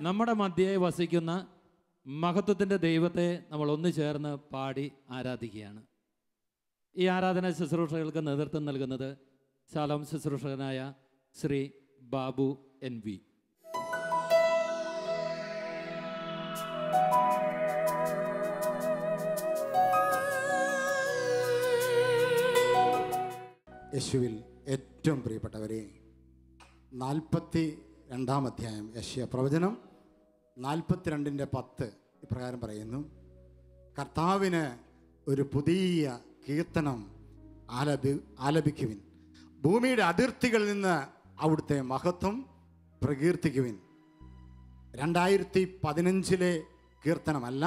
നമ്മുടെ മധ്യേ വസിക്കുന്ന മഹത്വത്തിൻ്റെ ദൈവത്തെ നമ്മൾ ഒന്നു ചേർന്ന് പാടി ആരാധിക്കുകയാണ്. ഈ ആരാധന ശുശ്രൂഷകൾക്ക് നേതൃത്വം നൽകുന്നത് ശാലോം ശുശ്രൂഷകനായ ശ്രീ ബാബു NV. യേശുവിൽ ഏറ്റവും പ്രിയപ്പെട്ടവരെ, 42-ാം അധ്യായം യെശയ്യാ പ്രവചനം 42:10 ഇപ്രകാരം പറയുന്നു: കർത്താവിന് ഒരു പുതിയ കീർത്തനം ആലപിക്കുവിൻ, ഭൂമിയുടെ അതിർത്തികളിൽ നിന്ന് അവിടുത്തെ മഹത്വം പ്രകീർത്തിക്കുവിൻ. 2015 കീർത്തനമല്ല,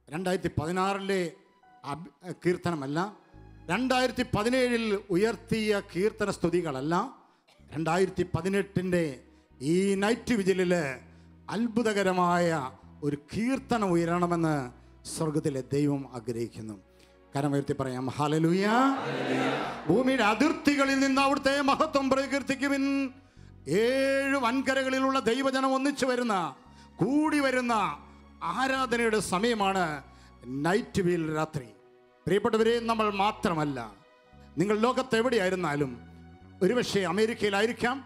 2016 കീർത്തനമല്ല, 2017 ഉയർത്തിയ കീർത്തന സ്തുതികളല്ല, 2018 ഈ നൈറ്റ് വിജിലിൽ അത്ഭുതകരമായ ഒരു കീർത്തനം ഉയരണമെന്ന് സ്വർഗത്തിലെ ദൈവം ആഗ്രഹിക്കുന്നു. കരമുയർത്തി പറയാം, ഹല്ലേലൂയ. ഭൂമിയുടെ അതിർത്തികളിൽ നിന്ന് അവിടുത്തെ മഹത്വം പ്രകീർത്തിക്കുവിൻ. 7 വൻകരകളിലുള്ള ദൈവജനം ഒന്നിച്ചു വരുന്ന, കൂടി വരുന്ന ആരാധനയുടെ സമയമാണ് നൈറ്റ് വീൽ രാത്രി. പ്രിയപ്പെട്ടവരെ, നമ്മൾ മാത്രമല്ല, നിങ്ങൾ ലോകത്തെവിടെയായിരുന്നാലും, ഒരുപക്ഷെ അമേരിക്കയിലായിരിക്കാം,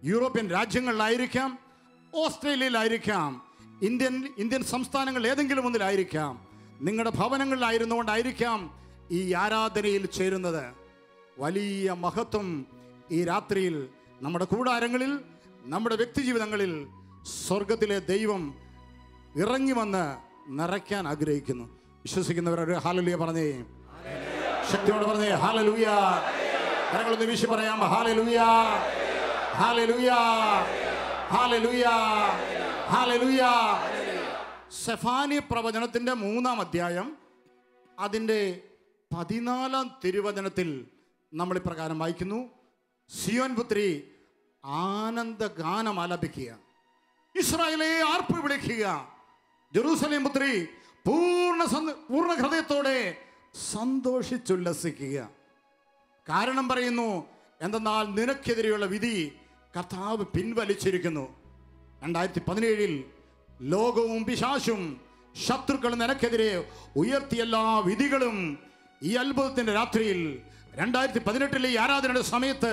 യൂറോപ്യൻ രാജ്യങ്ങളിലായിരിക്കാം, ഓസ്ട്രേലിയയിലായിരിക്കാം, ഇന്ത്യൻ സംസ്ഥാനങ്ങളിൽ ഏതെങ്കിലും ഒന്നിലായിരിക്കാം, നിങ്ങളുടെ ഭവനങ്ങളിലായിരുന്നുകൊണ്ടായിരിക്കാം ഈ ആരാധനയിൽ ചേരുന്നത്. വലിയ മഹത്വം ഈ രാത്രിയിൽ നമ്മുടെ കൂടാരങ്ങളിൽ, നമ്മുടെ വ്യക്തിജീവിതങ്ങളിൽ സ്വർഗത്തിലെ ദൈവം ഇറങ്ങി വന്ന് നിറയ്ക്കാൻ ആഗ്രഹിക്കുന്നു. വിശ്വസിക്കുന്നവർ ഒരു ഹല്ലേലൂയ പറഞ്ഞേ, ശക്തിയോട് പറഞ്ഞേ ഹല്ലേലൂയ. കരങ്ങളൊന്ന് വീശി പറയാം, hallelujah, hallelujah, hallelujah, hallelujah. Zephaniah പ്രവചനത്തിൻ്റെ 3-ാം അധ്യായം അതിൻ്റെ 14-ാം തിരുവചനത്തിൽ നമ്മൾ ഇപ്രകാരം വായിക്കുന്നു: സിയോൻ പുത്രി ആനന്ദഗാനം ആലപിക്കുക, ഇസ്രായേലേ ആർപ്പ് വിളിക്കുക, ജെറൂസലേം പുത്രി പൂർണ്ണ ഹൃദയത്തോടെ സന്തോഷിച്ചുല്ലസിക്കുക. കാരണം പറയുന്നു, എന്തെന്നാൽ നിനക്കെതിരെയുള്ള വിധി കർത്താവ് പിൻവലിച്ചിരിക്കുന്നു. 2017 ലോകവും പിശാചും ശത്രുക്കളും നിനക്കെതിരെ ഉയർത്തിയ എല്ലാ വിധികളും ഈ അത്ഭുതത്തിന്റെ രാത്രിയിൽ 2018 ഈ ആരാധനയുടെ സമയത്ത്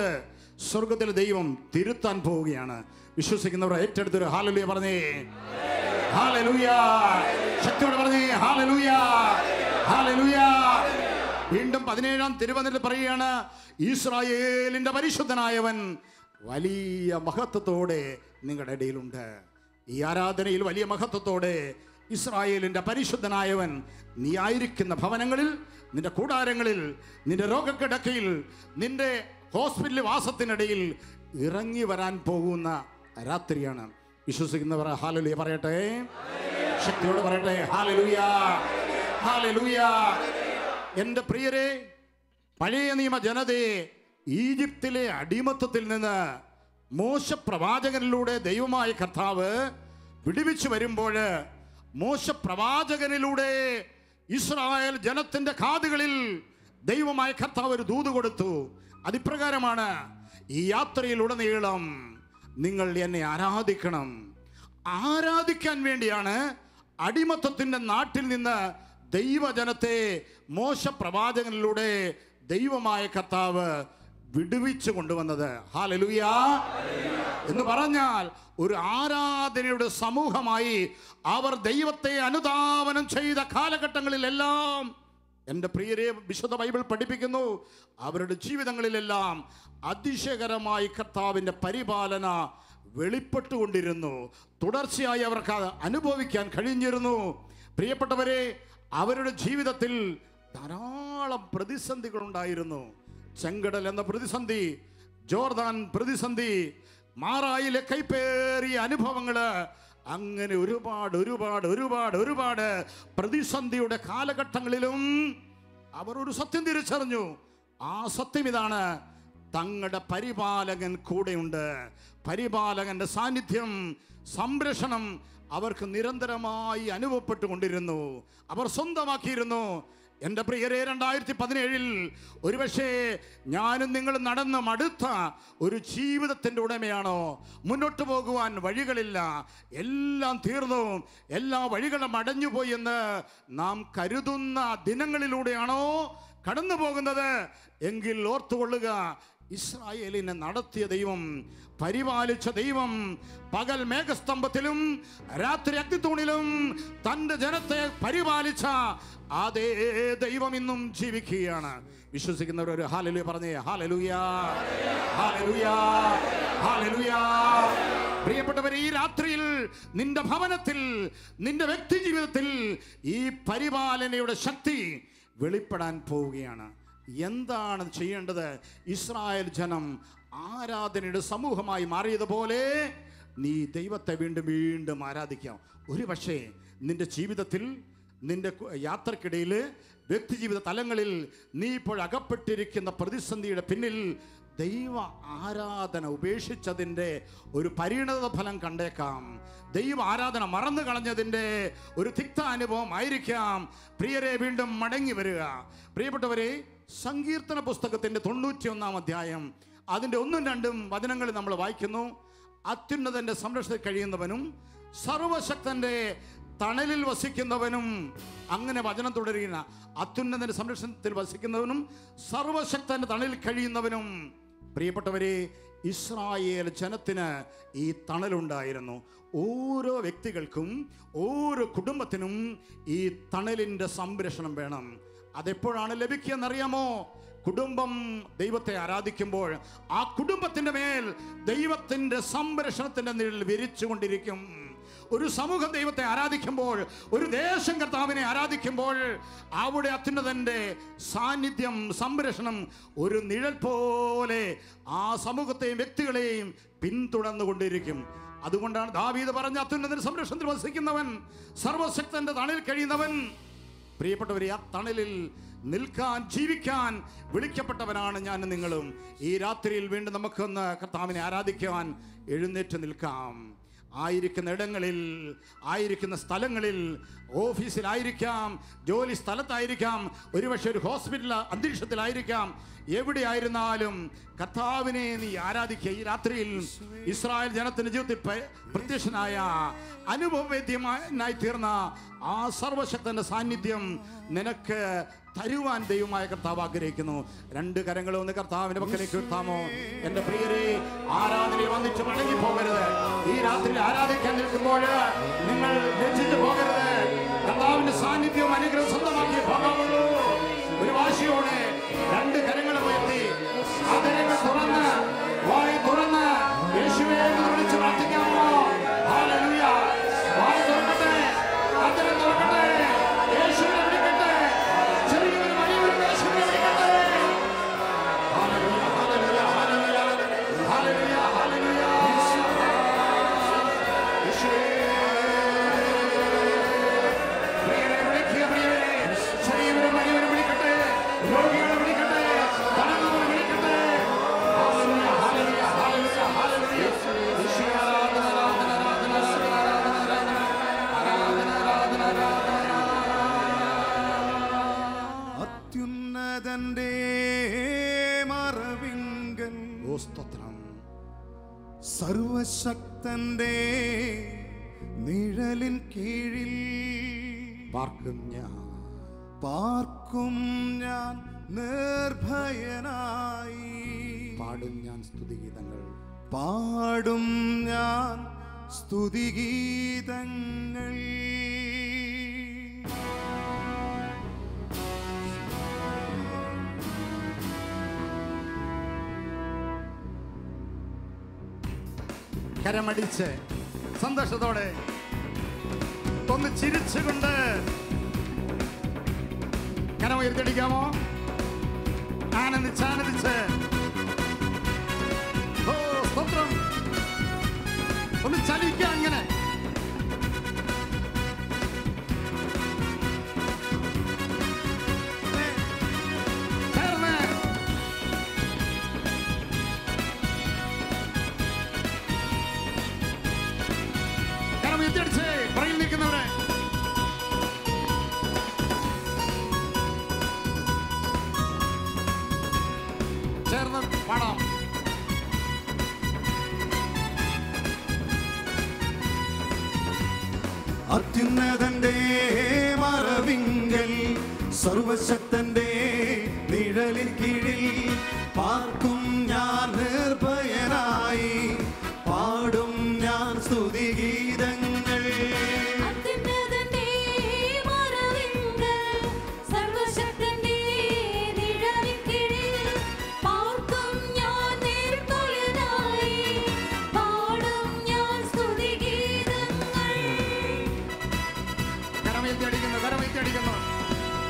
സ്വർഗത്തിലെ ദൈവം തിരുത്താൻ പോവുകയാണ്. വിശ്വസിക്കുന്നവർ ഏറ്റെടുത്തൊരു ഹല്ലേലൂയ പറഞ്ഞേ, ഹല്ലേലൂയ. ശക്തിയോടെ പറഞ്ഞേ ഹല്ലേലൂയ, ഹല്ലേലൂയ. വീണ്ടും 17-ാം തിരുവചനത്തിൽ പറയുകയാണ്: ഇസ്രായേലിന്റെ പരിശുദ്ധനായവൻ വലിയ മഹത്വത്തോടെ നിങ്ങളുടെ ഇടയിലുണ്ട്. ഈ ആരാധനയിൽ വലിയ മഹത്വത്തോടെ ഇസ്രായേലിന്റെ പരിശുദ്ധനായവൻ നീ ആയിരിക്കുന്ന ഭവനങ്ങളിൽ, നിന്റെ കൂടാരങ്ങളിൽ, നിന്റെ രോഗക്കിടക്കയിൽ, നിന്റെ ഹോസ്പിറ്റൽ വാസത്തിനിടയിൽ ഇറങ്ങി വരാൻ പോകുന്ന രാത്രിയാണ്. വിശ്വസിക്കുന്നവർ ഹല്ലേലൂയ പറയട്ടെ, ശക്തിയോടെ പറയട്ടെ ഹല്ലേലൂയ, ഹല്ലേലൂയ. എൻ്റെ പ്രിയരെ, പഴയ നിയമ ജനതയെ ഈജിപ്തിലെ അടിമത്തത്തിൽ നിന്ന് മോശ പ്രവാചകനിലൂടെ ദൈവമായ കർത്താവ് വിടുവിച്ചു വരുമ്പോൾ, മോശ പ്രവാചകനിലൂടെ ഇസ്രായേൽ ജനത്തിൻ്റെ കാതുകളിൽ ദൈവമായ കർത്താവ് ഒരു ദൂത് കൊടുത്തു. അതിപ്രകാരമാണ്: ഈ യാത്രയിലുടനീളം നിങ്ങൾ എന്നെ ആരാധിക്കണം. ആരാധിക്കാൻ വേണ്ടിയാണ് അടിമത്തത്തിൻ്റെ നാട്ടിൽ നിന്ന് ദൈവജനത്തെ മോശ പ്രവാചകനിലൂടെ ദൈവമായ കർത്താവ് വിടുവിച്ചു കൊണ്ടുവന്നത്. ഹല്ലേലൂയ എന്ന് പറഞ്ഞാൽ ഒരു ആരാധനയുടെ സമൂഹമായി അവർ ദൈവത്തെ അനുധാവനം ചെയ്ത കാലഘട്ടങ്ങളിലെല്ലാം, എൻ്റെ പ്രിയരെ, വിശുദ്ധ ബൈബിൾ പഠിപ്പിക്കുന്നു, അവരുടെ ജീവിതങ്ങളിലെല്ലാം അതിശയകരമായി കർത്താവിൻ്റെ പരിപാലന വെളിപ്പെട്ടുകൊണ്ടിരുന്നു. തുടർച്ചയായി അവർക്ക് അനുഭവിക്കാൻ കഴിഞ്ഞിരുന്നു. പ്രിയപ്പെട്ടവരെ, അവരുടെ ജീവിതത്തിൽ ധാരാളം പ്രതിസന്ധികളുണ്ടായിരുന്നു. ചെങ്കടൽ എന്ന പ്രതിസന്ധി, ജോർദാൻ പ്രതിസന്ധി, മാറായിലെ കൈപ്പേറിയ അനുഭവങ്ങൾ, അങ്ങനെ ഒരുപാട് പ്രതിസന്ധിയുടെ കാലഘട്ടങ്ങളിലും അവർ ഒരു സത്യം തിരിച്ചറിഞ്ഞു. ആ സത്യം ഇതാണ്: തങ്ങളുടെ പരിപാലകൻ കൂടെയുണ്ട്. പരിപാലകന്റെ സാന്നിധ്യം, സംരക്ഷണം അവർക്ക് നിരന്തരമായി അനുഭവപ്പെട്ടുകൊണ്ടിരുന്നു. അവർ സ്വന്തമാക്കിയിരുന്നു. എൻ്റെ പ്രിയരെ, 2017 ഒരുപക്ഷേ ഞാനും നിങ്ങൾ നടന്ന് മടുത്ത ഒരു ജീവിതത്തിൻ്റെ ഉടമയാണോ? മുന്നോട്ട് പോകുവാൻ വഴികളില്ല, എല്ലാം തീർന്നു, എല്ലാ വഴികളും അടഞ്ഞുപോയി എന്ന് നാം കരുതുന്ന ദിനങ്ങളിലൂടെയാണോ കടന്നു പോകുന്നത്? എങ്കിൽ ഓർത്തുകൊള്ളുക, ഇസ്രായേലിനെ നടത്തിയ ദൈവം, പരിപാലിച്ച ദൈവം, പകൽ മേഘസ്തംഭത്തിലും രാത്രി അഗ്നിത്തൂണിലും തൻ്റെ ജനത്തെ പരിപാലിച്ച അതേ ദൈവം ഇന്നും ജീവിക്കുകയാണ്. വിശ്വസിക്കുന്നവർ ഒരു ഹല്ലേലൂയ പറഞ്ഞേ. Hallelujah, hallelujah, hallelujah. പ്രിയപ്പെട്ടവരെ, ഈ രാത്രിയിൽ നിന്റെ ഭവനത്തിൽ, നിന്റെ വ്യക്തി ജീവിതത്തിൽ ഈ പരിപാലനയുടെ ശക്തി വെളിപ്പെടാൻ പോവുകയാണ്. എന്താണ് ചെയ്യേണ്ടത്? ഇസ്രായേൽ ജനം ആരാധനയുടെ സമൂഹമായി മാറിയതുപോലെ നീ ദൈവത്തെ വീണ്ടും വീണ്ടും ആരാധിക്കാം. ഒരു പക്ഷേ നിന്റെ ജീവിതത്തിൽ, നിന്റെ യാത്രക്കിടയിൽ, വ്യക്തി ജീവിത തലങ്ങളിൽ നീ ഇപ്പോൾ അകപ്പെട്ടിരിക്കുന്ന പ്രതിസന്ധിയുടെ പിന്നിൽ ദൈവ ആരാധന ഉപേക്ഷിച്ചതിൻ്റെ ഒരു പരിണത ഫലം കണ്ടേക്കാം. ദൈവ ആരാധന മറന്നു കളഞ്ഞതിൻ്റെ ഒരു തിക്ത അനുഭവം ആയിരിക്കാം. പ്രിയരെ, വീണ്ടും മടങ്ങി വരിക. പ്രിയപ്പെട്ടവരെ, സങ്കീർത്തന പുസ്തകത്തിൻ്റെ 91-ാം അധ്യായം അതിൻ്റെ 1-2 വചനങ്ങൾ നമ്മൾ വായിക്കുന്നു. അത്യുന്നതൻ്റെ സംരക്ഷണത്തിൽ കഴിയുന്നവനും സർവശക്തൻ്റെ തണലിൽ വസിക്കുന്നവനും, അങ്ങനെ വചനം തുടരുന്ന, അത്യുന്നതൻ്റെ സംരക്ഷണത്തിൽ വസിക്കുന്നവനും സർവശക്തൻ്റെ തണലിൽ കഴിയുന്നവനും. പ്രിയപ്പെട്ടവരെ, ഇസ്രായേൽ ജനത്തിന് ഈ തണലുണ്ടായിരുന്നു. ഓരോ വ്യക്തികൾക്കും, ഓരോ കുടുംബത്തിനും ഈ തണലിൻ്റെ സംരക്ഷണം വേണം. അതെപ്പോഴാണ് ലഭിക്കുക എന്നറിയാമോ? കുടുംബം ദൈവത്തെ ആരാധിക്കുമ്പോൾ ആ കുടുംബത്തിൻ്റെ മേൽ ദൈവത്തിൻ്റെ സംരക്ഷണത്തിൻ്റെ നിഴൽ വിരിച്ചുകൊണ്ടിരിക്കും. ഒരു സമൂഹം ദൈവത്തെ ആരാധിക്കുമ്പോൾ, ഒരു ദേശം കർത്താവിനെ ആരാധിക്കുമ്പോൾ അവിടെ അത്യുന്നതൻ്റെ സാന്നിധ്യം, സംരക്ഷണം ഒരു നിഴൽ പോലെ ആ സമൂഹത്തെയും വ്യക്തികളെയും പിന്തുടർന്നുകൊണ്ടിരിക്കും. അതുകൊണ്ടാണ് ദാവീദ് പറഞ്ഞ, അത്യുന്നതൻ്റെ സംരക്ഷണത്തിൽ വസിക്കുന്നവൻ, സർവശക്തന്റെ തണലിൽ കഴിയുന്നവൻ. പ്രിയപ്പെട്ടവരെ, ആ തണലിൽ നിൽക്കാൻ, ജീവിക്കാൻ വിളിക്കപ്പെട്ടവനാണ് ഞാനും നിങ്ങളും. ഈ രാത്രിയിൽ വീണ്ടും നമുക്കൊന്ന് കർത്താവിനെ ആരാധിക്കുവാൻ എഴുന്നേറ്റ് നിൽക്കാം. ആയിരിക്കുന്ന ഇടങ്ങളിൽ, ആയിരിക്കുന്ന സ്ഥലങ്ങളിൽ, ഓഫീസിലായിരിക്കാം, ജോലി സ്ഥലത്തായിരിക്കാം, ഒരുപക്ഷെ ഒരു ഹോസ്പിറ്റൽ അന്തരീക്ഷത്തിലായിരിക്കാം, എവിടെയായിരുന്നാലും കർത്താവിനെ നീ ആരാധിക്കുക. ഈ രാത്രിയിൽ ഇസ്രായേൽ ജനത്തിന്റെ ജീവിതത്തിൽ പ്രത്യക്ഷനായ, അനുഭവവേദ്യമായി തീർന്ന ആ സർവശക്തന്റെ സാന്നിധ്യം നിനക്ക് തരുവാൻ ദൈവമായ കർത്താവ് ആഗ്രഹിക്കുന്നു. 2 കരങ്ങളും ഒന്ന് കർത്താവിന്റെ പക്കലേക്ക് ഉയർത്താമോ? എന്റെ പ്രിയരെ, ആരാധനയിൽ വന്നിട്ട് മടങ്ങി പോകരുത്. ഈ രാത്രി ആരാധിക്കാൻ നിൽക്കുമ്പോൾ നിങ്ങൾ ലജ്ജിച്ചു പോകരുത്. കർത്താവിന്റെ സാന്നിധ്യവും അനുഗ്രഹം സ്വന്തമാക്കി പോകാവുള്ളൂ. ഒരു വാശിയോടെ 2 കരങ്ങളും ഉയർത്തി, ആദരങ്ങൾ തുറന്ന്, വായി തുറന്ന് യേശുവേ എന്ന് വിളിച്ച് പ്രാർത്ഥിക്കാമോ? ഹല്ലേലൂയ. വായി തുറക്കട്ടെ, ആദരം തുറക്കട്ടെ, യേശുവിനെ വിളിക്കട്ടെ, ചെറിയവരും വലിയവരും യേശുവിനെ വിളിക്കട്ടെ. Hallelujah, hallelujah, hallelujah, hallelujah, hallelujah. യേശുവേ, പ്രിയരെ വിളിക്കുക, പ്രിയരെ, ചെറിയവരും വലിയവരും വിളിക്കട്ടെ, രോഗികളെ വിളിക്കട്ടെ, തടവുകളെ വിളിക്കട്ടെ. Hallelujah, hallelujah, hallelujah, hallelujah. യേശുവേ, ആരാധന, ആരാധന, ആരാധന, ആരാധന, ആരാധന, ആരാധന, ആരാധന. അത്യുന്നതന്റെ മറവിങ്കൽ, ഓ സ്തോത്രം, സർവശക്തന്റെ നിഴലിൻ കീഴിൽ പാർക്കും ഞാൻ, പാർക്കും ഞാൻ നിർഭയനായി. പാടും ഞാൻ സ്തുതിഗീതങ്ങൾ, പാടും ഞാൻ സ്തുതിഗീതങ്ങൾ. കരമടിച്ച് സന്തോഷത്തോടെ ഒന്ന് ചിരിച്ചുകൊണ്ട് കരം ഉയർത്തിയടിക്കാമോ? ആനന്ദിച്ച് ആനന്ദിച്ച്, ഓ സ്തോത്രം, ഒന്ന് ചലിക്കുക അങ്ങനെ. ചേർന്ന് കരം ഉയർത്തിയടിച്ച് പുറകിൽ നിൽക്കുന്നവരെ അത്യുന്നതന്റെ മറവിങ്കൽ സർവശക്തന്റെ നിഴലിൻ കീഴിൽ പാർക്കും ഞാൻ നിർഭയനായി, പാടും ഞാൻ സ്തുതിഗീതങ്ങൾ.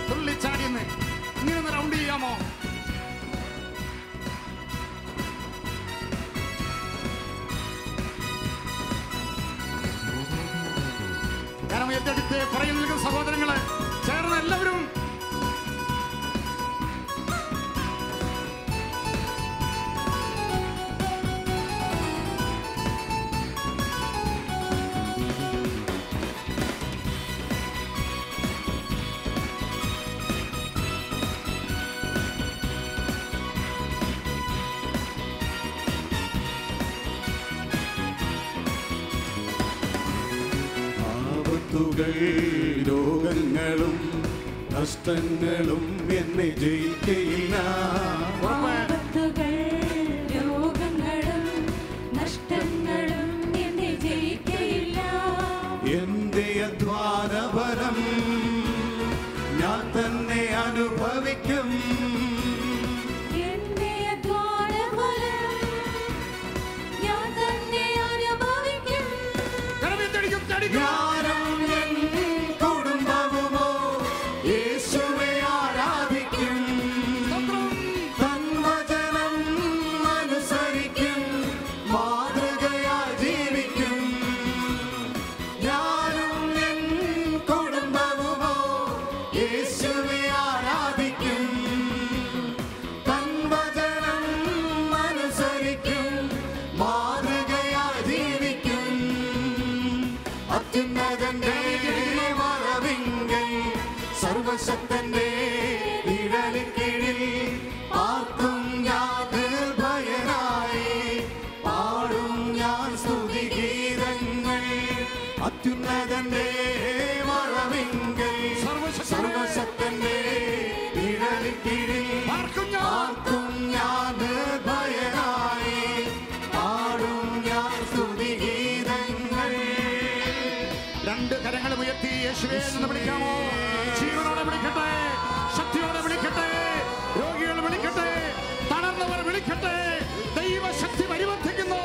തുള്ളിച്ചാടിയെന്ന് ഇങ്ങനെ റൗണ്ട് ചെയ്യാമോ? കരമയത്തെടുത്ത് പുറകിൽ നിൽക്കുന്ന സഹോദരങ്ങളെ ചേർന്ന് എല്ലാവരും രോഗങ്ങളും നഷ്ടങ്ങളും എന്നെ ജയിക്കയില്ല. എന്റെ അധ്വാനഫലം ഞാൻ തന്നെ അനുഭവിക്കും. സർവശക്തന്റെ നിഴലിൻ കീഴിൽ പാർക്കും ഞാൻ നിർഭയനായി, പാടും ഞാൻ സ്തുതിഗീതങ്ങൾ. അത്യുന്നതന്റെ മറവിങ്കൽ സർവശക്തന്റെ നിഴലിൻ കീഴിൽ പാർക്കും ഞാൻ നിർഭയനായി, പാടും ഞാൻ സ്തുതിഗീതങ്ങൾ. രണ്ട് കരങ്ങളും ഉയർത്തി യേശുവേ എന്ന് വിളിക്കാമോ? ജീവനോടെ വിളിക്കട്ടെ, ശക്തിയോടെ വിളിക്കട്ടെ, രോഗികൾ വിളിക്കട്ടെ, തളർന്നവർ വിളിക്കട്ടെ. ദൈവശക്തി പരിവർത്തിക്കുന്നു,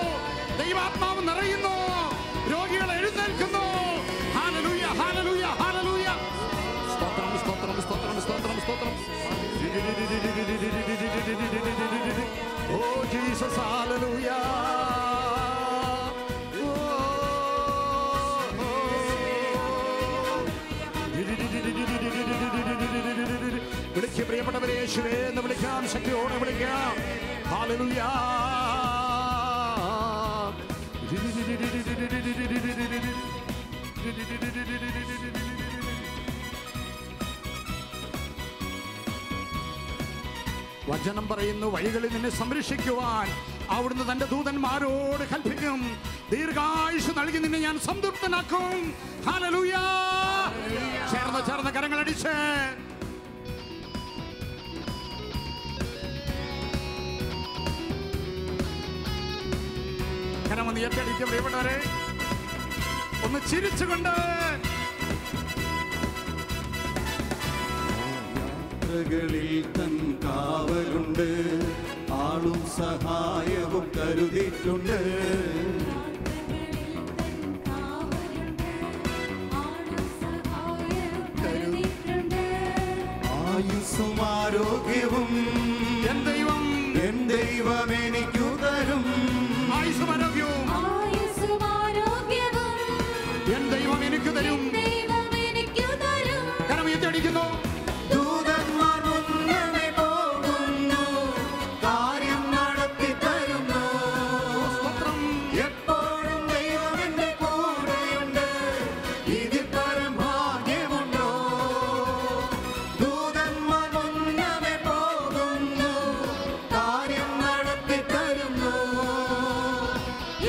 ദൈവാത്മാവ് നിറയുന്നു, രോഗികൾ എഴുന്നേൽക്കുന്നു. Hallelujah, hallelujah, hallelujah. സ്തോത്രം, സ്തോത്രം, സ്തോത്രം, സ്തോത്രം, സ്തോത്രം. Oh Jesus, hallelujah. വിളിക്ക് പ്രിയപ്പെട്ടവരെ, യേശുവേ എന്ന് വിളിക്കാം, ശക്തിയോടെ വിളിക്കാം. ഹല്ലേലൂയ. വചനം പറയുന്നു, വഴികളിൽ നിന്നെ സംരക്ഷിക്കുവാൻ അവിടുന്ന് തന്റെ ദൂതന്മാരോട് കൽപ്പിക്കും. ദീർഘായുസ് നൽകി നിന്നെ ഞാൻ സംതൃപ്തനാക്കും. ഹല്ലേലൂയ. ചേർന്ന് കരങ്ങളടിച്ച് കരമൊന്ന് ഏറ്റടിക്കും പ്രിയപ്പെട്ടവരെ, ഒന്ന് ചിരിച്ചുകൊണ്ട്. യാത്രകളിൽ തൻ കാവലുണ്ട്, ആളും സഹായവും കരുതിയിട്ടുണ്ട്. ആയുസ്സും ആരോഗ്യവും എൻ ദൈവം എനിക്കു തരും. ആയുസ്സും ആരോഗ്യവും എൻ ദൈവം എനിക്ക് തരും. കരം ഏറ്റടിക്കുന്നു. ദൂതന്മാർ മുന്നമേ പോകുന്നു, കാര്യം നടത്തി തരുന്നു. എപ്പോഴും ദൈവം എന്റെ കൂടെയുണ്ട്, ഇതിൽ പരം ഭാഗ്യമുണ്ടോ? ദൂതന്മാർ മുന്നമേ പോകുന്നു, കാര്യം നടത്തി തരുന്നു.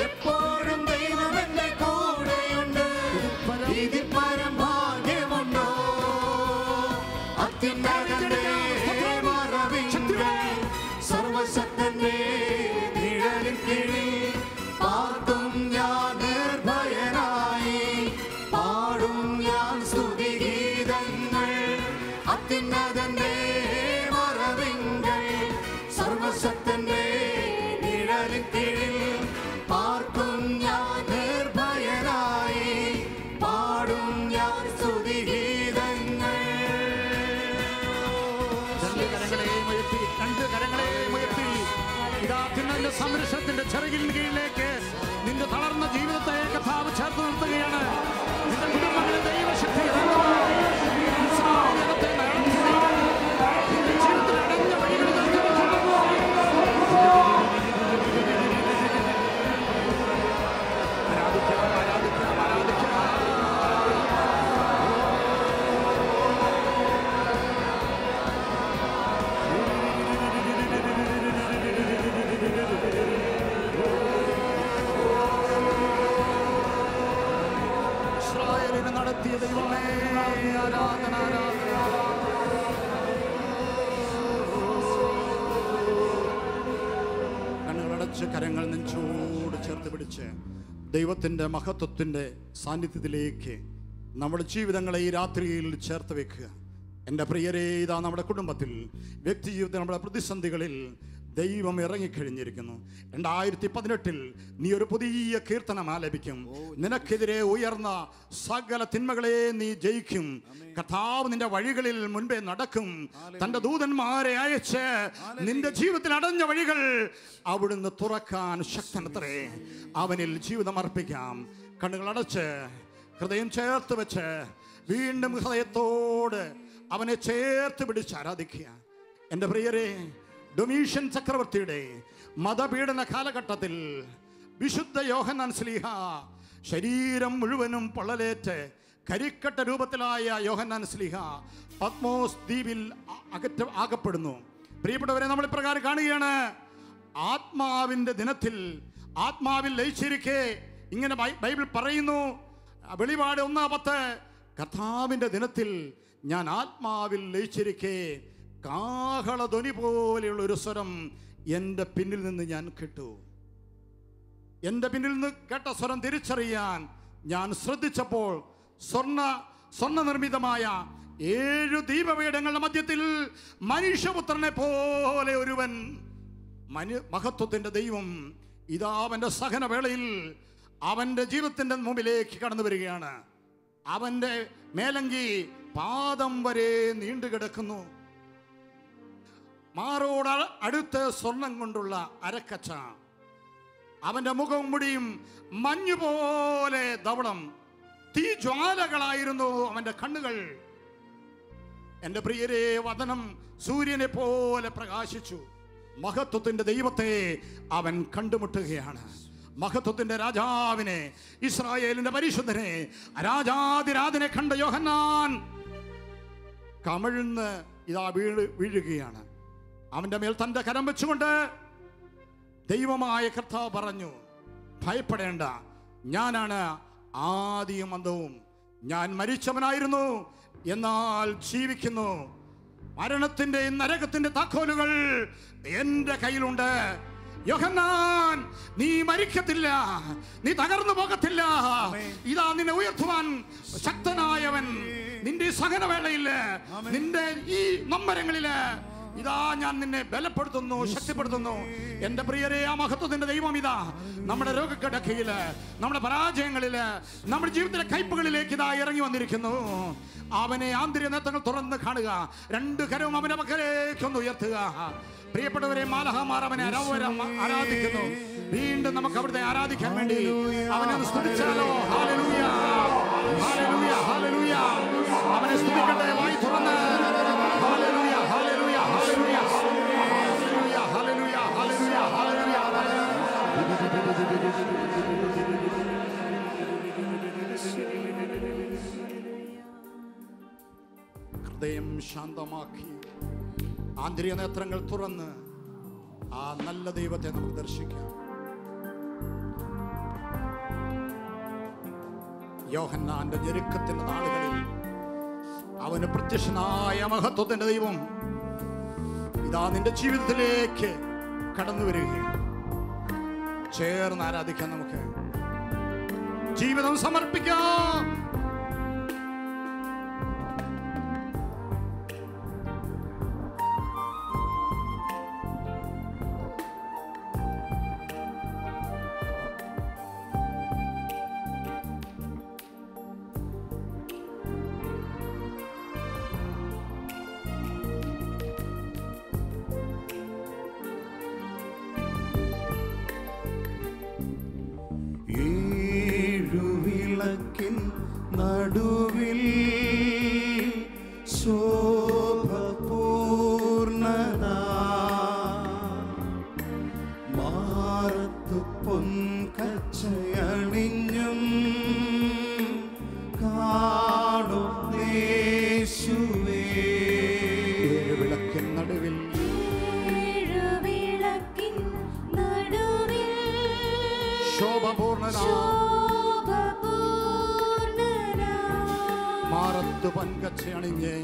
എപ്പോഴും ദൈവം എന്റെ കൂടെയുണ്ട്, ഇതിൽ പരം ഭാഗ്യമുണ്ടോ? അത്യുന്നതന്റെ മറവിങ്കൽ സർവശക്തന്റെ നിഴലിൻ കീഴിൽ പാർക്കും ഞാൻ നിർഭയനായി. പാടും ഞാൻ സ്തുതിഗീതങ്ങൾ. അത്യുന്നതന്റെ മറവിങ്കൽ സർവശക്തന്റെ നിഴലിൻ കീഴിൽ പാർക്കും ഞാൻ നിർഭയനായി. പാടും ഞാൻ സ്തുതിഗീതങ്ങൾ. രണ്ട് കരങ്ങളെയും ഉയർത്തി ഇതാ തിന്നന്റെ സംരക്ഷണത്തിന്റെ ചിറകിന് കീഴിലേക്ക് നിന്റെ തളർന്ന ജീവിതത്തെ കർത്താവ് ചേർത്ത് നിർത്തുകയാണ്. നിന്റെ കുടുംബങ്ങളിൽ ദൈവശക്തി നടത്തിയ ദൈവമേ ആരാധന കണ്ണുകളടച്ച് കരങ്ങൾ നെഞ്ചോട് ചേർത്ത് പിടിച്ച് ദൈവത്തിൻ്റെ മഹത്വത്തിൻ്റെ സാന്നിധ്യത്തിലേക്ക് നമ്മുടെ ജീവിതങ്ങളെ ഈ രാത്രിയിൽ ചേർത്ത് വെക്കുക. എൻ്റെ പ്രിയരേ, ഇതാ നമ്മുടെ കുടുംബത്തിൽ, വ്യക്തി ജീവിതത്തിൽ, നമ്മുടെ പ്രതിസന്ധികളിൽ ദൈവം ഇറങ്ങിക്കഴിഞ്ഞിരിക്കുന്നു. 2018 നീ ഒരു പുതിയ കീർത്തനം ആലപിക്കും. നിനക്കെതിരെ ഉയർന്ന സകല തിന്മകളെ നീ ജയിക്കും. കർത്താവ് നിന്റെ വഴികളിൽ മുൻപേ നടക്കും. തൻ്റെ ദൂതന്മാരെ അയച്ച് നിന്റെ ജീവിതത്തിൽ അടഞ്ഞ വഴികൾ അവിടുന്ന് തുറക്കാൻ ശക്തനത്രേ. അവനിൽ ജീവിതം അർപ്പിക്കാം. കണ്ണുകൾ അടച്ച് ഹൃദയം ചേർത്ത് വെച്ച് വീണ്ടും ഹൃദയത്തോട് അവനെ ചേർത്ത് പിടിച്ച് ആരാധിക്കുക. എൻ്റെ പ്രിയരെ, ഡൊമീഷ്യൻ ചക്രവർത്തിയുടെ മതപീഡന കാലഘട്ടത്തിൽ വിശുദ്ധ യോഹന്നാൻ ശ്ലീഹ ശരീരം മുഴുവനും പൊള്ളലേറ്റ് കരിക്കട്ട രൂപത്തിലായ യോഹന്നാൻ ശ്ലീഹ പത്മോസ് ദ്വീപിൽ ആകപ്പെടുന്നു. പ്രിയപ്പെട്ടവരെ, നമ്മൾ ഇപ്രകാരം കാണുകയാണ്. ആത്മാവിൻ്റെ ദിനത്തിൽ ആത്മാവിൽ ലയിച്ചിരിക്കെ ഇങ്ങനെ ബൈബിൾ പറയുന്നു, വെളിപാട് 1:10, കർത്താവിൻ്റെ ദിനത്തിൽ ഞാൻ ആത്മാവിൽ ലയിച്ചിരിക്കെ കാഹളധ്വനി പോലെയുള്ള ഒരു സ്വരം എൻ്റെ പിന്നിൽ നിന്ന് ഞാൻ കേട്ടു. എൻ്റെ പിന്നിൽ നിന്ന് കേട്ട സ്വരം തിരിച്ചറിയാൻ ഞാൻ ശ്രദ്ധിച്ചപ്പോൾ സ്വർണ്ണ നിർമ്മിതമായ 7 ദീപപീഠങ്ങളുടെ മധ്യത്തിൽ മനുഷ്യപുത്രനെ പോലെ ഒരുവൻ, മഹത്വത്തിൻ്റെ ദൈവം ഇതാ അവൻ്റെ സഹനവേളയിൽ അവൻ്റെ ജീവിതത്തിൻ്റെ മുമ്പിലേക്ക് കടന്നു വരികയാണ്. അവൻ്റെ മേലങ്കി പാദം വരെ നീണ്ടുകിടക്കുന്നു. മാറോട് അടുത്ത് സ്വർണം കൊണ്ടുള്ള അരക്കച്ച. അവൻ്റെ മുഖവും മുടിയും മഞ്ഞുപോലെ ധവളം, തീജ്വാലകളായിരുന്നു അവൻ്റെ കണ്ണുകൾ. എൻ്റെ പ്രിയരെ, വദനം സൂര്യനെ പോലെ പ്രകാശിച്ചു. മഹത്വത്തിൻ്റെ ദൈവത്തെ അവൻ കണ്ടുമുട്ടുകയാണ്. മഹത്വത്തിൻ്റെ രാജാവിനെ, ഇസ്രായേലിൻ്റെ പരിശുദ്ധനെ, രാജാതിരാജനെ കണ്ട യോഹന്നാൻ കമിഴ്ന്ന് ഇതാ വീഴുകയാണ്. അവൻ്റെ മേൽ തൻ്റെ കരം വെച്ചുകൊണ്ട് ദൈവമായ കർത്താവ് പറഞ്ഞു, ഭയപ്പെടേണ്ട, ഞാനാണ് ആദിയും അന്തവും. ഞാൻ മരിച്ചവനായിരുന്നു, എന്നാൽ ജീവിക്കുന്നു. മരണത്തിൻ്റെയും നരകത്തിൻ്റെ താക്കോലുകൾ എൻ്റെ കയ്യിലുണ്ട്. യോഹന്നാൻ, നീ മരിക്കത്തില്ല, നീ തകർന്നു പോകത്തില്ല. ഇതാ നിന്നെ ഉയർത്തുവാൻ ശക്തനായവൻ നിന്റെ സഹനവേളയിൽ, നിന്റെ ഈ നൊമ്പരങ്ങളില് ഇതാ ഞാൻ നിന്നെ ബലപ്പെടുത്തുന്നു, ശക്തിപ്പെടുത്തുന്നു. എൻ്റെ പ്രിയരെ, ആ മഹത്വത്തിൻ്റെ ദൈവം ഇതാ നമ്മുടെ രോഗക്കിടക്കയില്, നമ്മുടെ പരാജയങ്ങളില്, നമ്മുടെ ജീവിതത്തിലെ കയ്പുകളിലേക്ക് ഇതാ ഇറങ്ങി വന്നിരിക്കുന്നു. അവനെ ആന്തരിക നേത്രങ്ങൾ തുറന്ന് കാണുക. 2 കരവും അവന്റെ മക്കളേക്കൊന്ന് ഉയർത്തുക. പ്രിയപ്പെട്ടവരെ, മാലഹമാർ അവനെ ആരാധിക്കുന്നു. വീണ്ടും നമുക്ക് അവിടുത്തെ ആരാധിക്കാൻ വേണ്ടി അവനെ സ്തുതിച്ചാലോ? Hallelujah, hallelujah, hallelujah. അവനെ സ്തുതിക്കട്ടെ, വായി തുറന്ന്. Hallelujah, hallelujah, hallelujah, hallelujah, hallelujah, hallelujah, hallelujah. ഹൃദയം ശാന്തമാക്കി ആന്തരിക നേത്രങ്ങൾ തുറന്ന് ആ നല്ല ദൈവത്തെ നമുക്ക് ദർശിക്കാം. യോഹന്നാന്റെ ഞെരുക്കത്തിന്റെ നാളുകളിൽ അവന് പ്രത്യക്ഷനായ മഹത്വത്തിന്റെ ദൈവം ഇതാ നിന്റെ ജീവിതത്തിലേക്ക് കടന്നു വരികയാണ്. ചേർന്ന് ആരാധിക്കാൻ നമുക്ക് ജീവിതം സമർപ്പിക്കാം. നടുവിൽ ശോഭപൂർണന മാറത്തു പൊൻകച്ചയണിഞ്ഞും കാണുന്നേശുവേ വിളക്കിൻ നടുവിൽ ശോഭപൂർണന മാറത്തു പൊൻകച്ചയണിഞ്ഞേ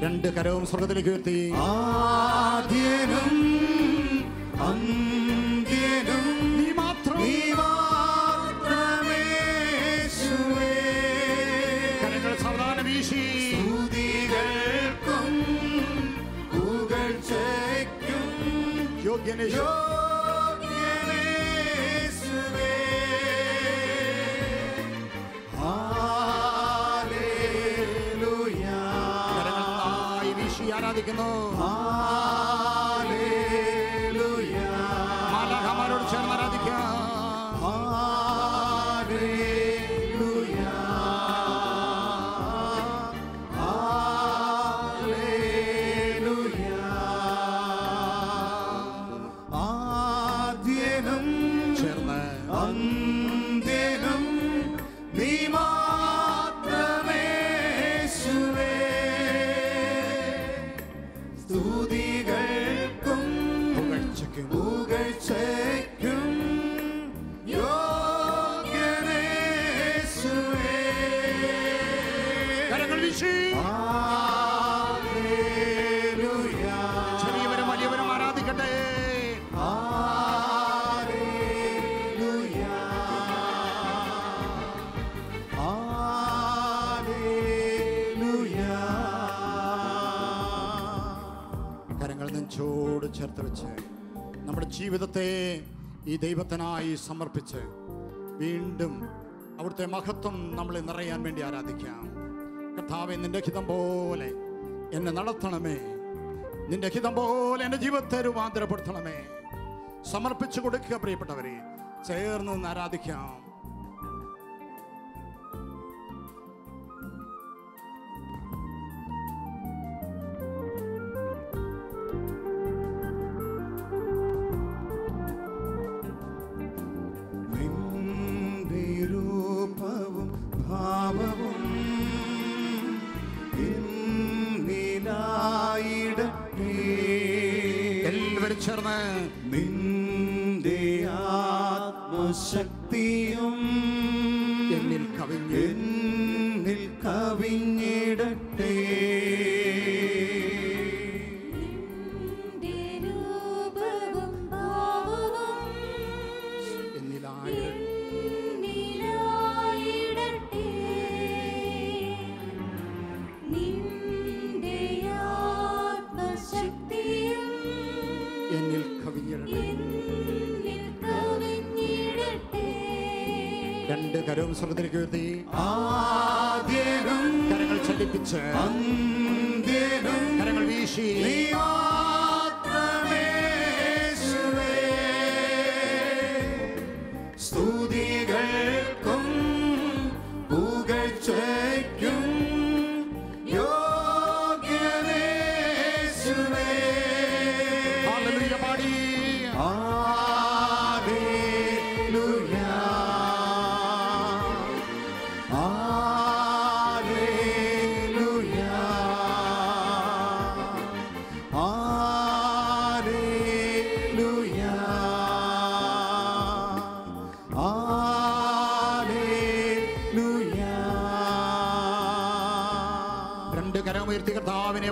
രണ്ട് കരവും സ്വർഗത്തിലേക്ക് ഉയർത്തി. ആദ്യനും അന്ത്യനും നീ മാത്രമേ യേശുവേ. കരങ്ങൾ സാവധാന വീശി സ്തുതികൾക്കും പുകഴ്ചയ്ക്കും യോഗ്യനേ യേശുവേ. ഹല്ലേലൂയ. കരങ്ങളായി വീശി ആരാധിക്കുന്നു. ഹല്ലേലൂയ. മാലാഖമാരോട് ചേർന്ന് ആരാധിക്കാം. ഹല്ലേലൂയ. ഹല്ലേലൂയ. ആദ്യനും ചേർന്ന് അന്ത്യനും നീ മാത്രമേ യേശുവേ. സ്തുതികൾക്കും പുകഴ്ചയ്ക്കും പുകഴ്ചയ്ക്കും യോഗ്യനേ യേശുവേ. കരങ്ങൾ വീശി ഹല്ലേലൂയ. ചെറിയവരും വലിയവരും ആരാധിക്കട്ടെ. ഹല്ലേലൂയ. ഹല്ലേലൂയ. കരങ്ങൾ നെഞ്ചോട് ചേർത്ത് വെച്ച് നമ്മുടെ ജീവിതത്തെ ഈ ദൈവത്തിനായി സമർപ്പിച്ച് വീണ്ടും അവിടുത്തെ മഹത്വം നമ്മളെ നിറയാൻ വേണ്ടി ആരാധിക്കാം. കർത്താവേ, നിന്റെ ഹിതം പോലെ എന്നെ നടത്തണമേ. നിന്റെ ഹിതം പോലെ എൻ്റെ ജീവിതത്തെ രൂപാന്തരപ്പെടുത്തണമേ. സമർപ്പിച്ചു കൊടുക്കുക പ്രിയപ്പെട്ടവരെ. ചേർന്ന് നിന്ന് ആരാധിക്കാം. നിന്റെ രൂപവും ഭാവവും എന്നിലായിടട്ടെ. എല്ലാവരും ചേർന്ന് നിന്റെ ആത്മശക്തിയും എന്നിൽ കവിഞ്ഞ് എന്നിൽ കവിഞ്ഞിടട്ടെ. എന്നിലായി എന്നിൽ കവിഞ്ഞിടട്ടെ. രണ്ട് കരവും സ്വർഗത്തിലേക്ക് ഉയർത്തി ആദ്യനും കരങ്ങൾ ചലിപ്പിച്ച് അന്ത്യനും കരങ്ങൾ വീശി നീ മാത്രമേ യേശുവേ. സ്തുതികൾക്കും പുകഴ്ചയ്ക്കും യോഗ്യനേ യേശുവേ. ഹല്ലേലൂയ പാടി ഹല്ലേലൂയ. ഹല്ലേലൂയ.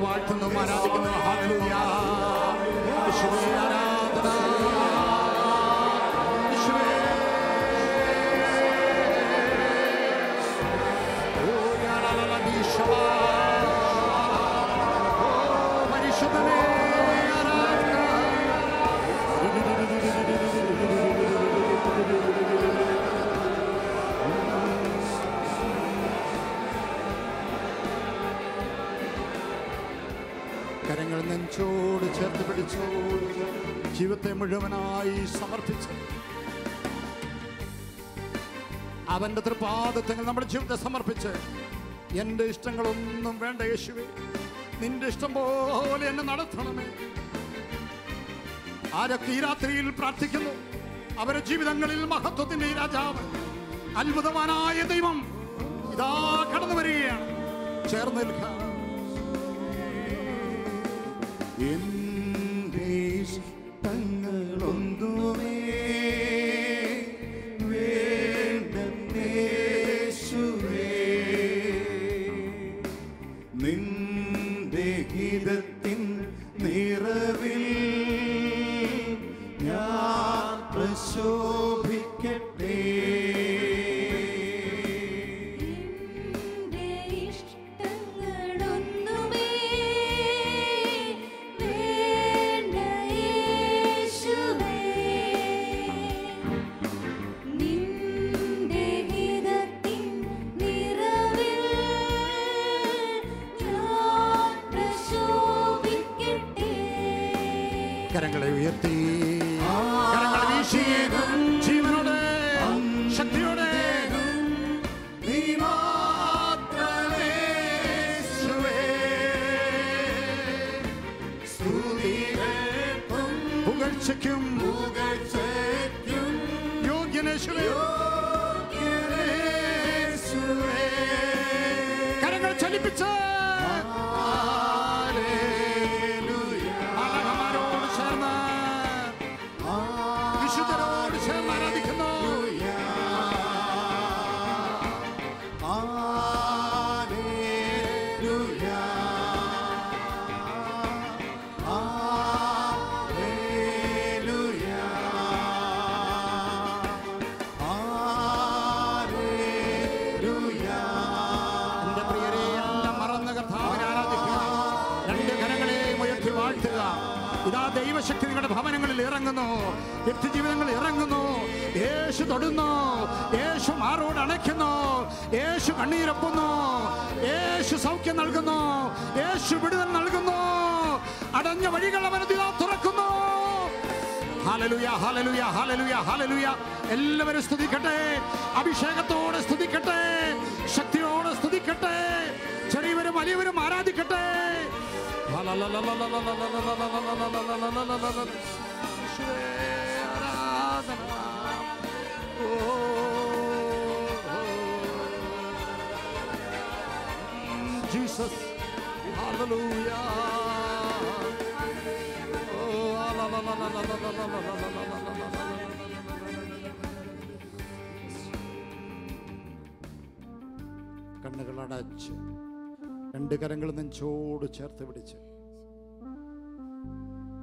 വാഴ്ത്തുന്നു, ആരാധിക്കുന്നു. ഹല്ലേലൂയ. യേശുവേ ആരാധന. യേശുവേ. ഓ യാലാലാബീശവ. ഓ പരിശുദ്ധനേ ആരാധന. കരങ്ങൾ നെഞ്ചോട് ചേർത്ത് പിടിച്ചു, ജീവിതത്തെ മുഴുവനായി സമർപ്പിച്ച് അവന്റെ തൃപാദത്തിൽ നമ്മുടെ ജീവിതത്തെ സമർപ്പിച്ച്, എൻ്റെ ഇഷ്ടങ്ങളൊന്നും വേണ്ട യേശുവേ, നിന്റെ ഇഷ്ടം പോലെ എന്നെ നടത്തണമേ. ആരൊക്കെ ഈ രാത്രിയിൽ പ്രാർത്ഥിക്കുന്നു, അവരുടെ ജീവിതങ്ങളിൽ മഹത്വത്തിന്റെ ഈ രാജാവ്, അത്ഭുതവാനായ ദൈവം ഇതാ കടന്നു വരികയാണ്. ചേർന്ന് നിൽക്കാം. എന്റെ ഇഷ്ടങ്ങളൊന്നുമേ വേണ്ടേശുവേ, നിന്റെ ഹിതത്തിൻ നിറവിൽ ഞാൻ പ്രശോഭിക്കട്ടെ. കരങ്ങളെ ഉയർത്തി, കരങ്ങൾ വീശി, ജീവനോടെ ശക്തിയോടെ നീ മാത്രമേ യേശുവേ, സ്തുതികൾക്കും പുകഴ്ചയ്ക്കും പുകഴ്ചയ്ക്കും യോഗ്യനേശുവേ. യേശുവേ. കരങ്ങൾ ചലിപ്പിച്ച് മാലാഖമാരോട് ചേർന്ന് വിശുദ്ധരോട് ചേർന്ന് ആരാധിക്കുന്നു. എന്റെ പ്രിയരെ, എല്ലാം മറന്ന കർത്താവിനെ ആരാധിക്കുക. രണ്ട് കരങ്ങളെയും ഉയർത്തി വാഴ്ത്തുക. ഇതാ ദൈവശക്തി നിങ്ങളുടെ ഭവനങ്ങളിൽ ഇറങ്ങുന്നു, വ്യക്തിജീവിതങ്ങളിൽ ഇറങ്ങുന്നു. യേശു തൊടുന്നു, യേശു മാറോട് അണയ്ക്കുന്നു, യേശു കണ്ണീരൊപ്പുന്നു, യേശു സൗഖ്യം നൽകുന്നു, യേശു വിടുതൽ നൽകുന്നു. അടഞ്ഞ വഴികൾ അവൻ തുറക്കുന്നു. Hallelujah, hallelujah, hallelujah, hallelujah. എല്ലാവരും സ്തുതിക്കട്ടെ, അഭിഷേകത്തോടെ സ്തുതിക്കട്ടെ, ശക്തിയോടെ സ്തുതിക്കട്ടെ. ചെറിയവരും വലിയവരും ആരാധിക്കട്ടെ. Jesus, hallelujah. കണ്ണുകളടച്ച് രണ്ട് കരങ്ങൾ നെഞ്ചോട് ചേർത്ത് പിടിച്ച്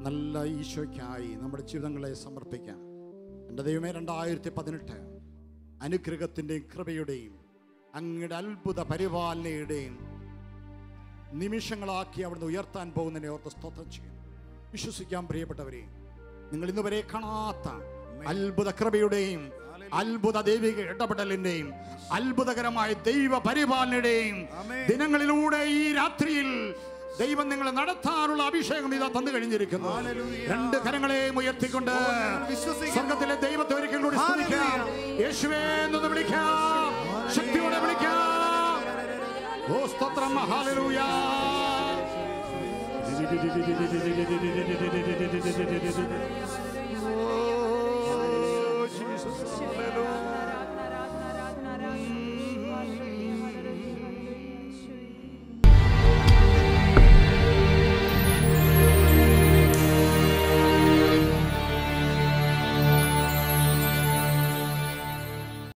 നല്ല ഈശോയ്ക്കായി നമ്മുടെ ജീവിതങ്ങളെ സമർപ്പിക്കാം. എൻ്റെ ദൈവമേ, 2018 അനുഗ്രഹത്തിൻ്റെയും കൃപയുടെയും അങ്ങയുടെ അത്ഭുത പരിപാലനയുടെയും നിമിഷങ്ങളാക്കി അവിടുന്ന് ഉയർത്താൻ പോകുന്നതിനെ ഓർത്ത് സ്തോത്രം ചെയ്യും. വിശ്വസിക്കാൻ പ്രിയപ്പെട്ടവരെ, നിങ്ങൾ ഇന്നുവരെ കാണാത്ത അത്ഭുത കൃപയുടെയും അത്ഭുത ദൈവിക ഇടപെടലിന്റെയും അത്ഭുതകരമായ ദൈവ പരിപാലനയുടെയും ദിനങ്ങളിലൂടെ ഈ രാത്രിയിൽ ദൈവം നിങ്ങളെ നടത്താനുള്ള അഭിഷേകം ഇതാ തന്നു കഴിഞ്ഞിരിക്കുന്നു. രണ്ട് കരങ്ങളെയും ഉയർത്തിക്കൊണ്ട് സ്വർഗ്ഗത്തിലെ ദൈവത്തെ ഒരിക്കൽ കൂടി സ്തുതിക്കാം. യേശുവേ എന്ന് വിളിക്കാം, ശക്തിയോടെ വിളിക്കാം. ഓ സ്തോത്രം, ഹല്ലേലൂയ. ഓ